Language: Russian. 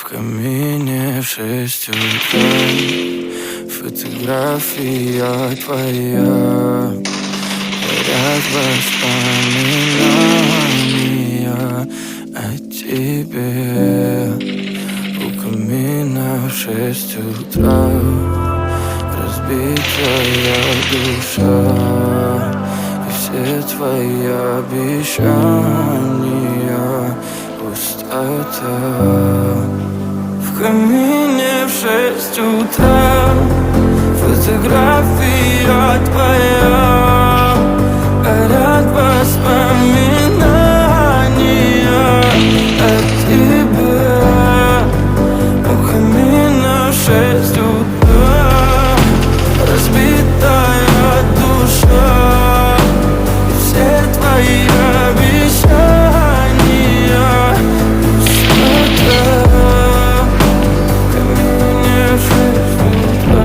камине в 6 утра. Фотография твоя, ряд воспоминания о тебе. У камина в 6 утра разбитая душа, и все твои обещания пустота. В камине в 6 утра фотография твоя, горят воспоминания о тебе. У камина в 6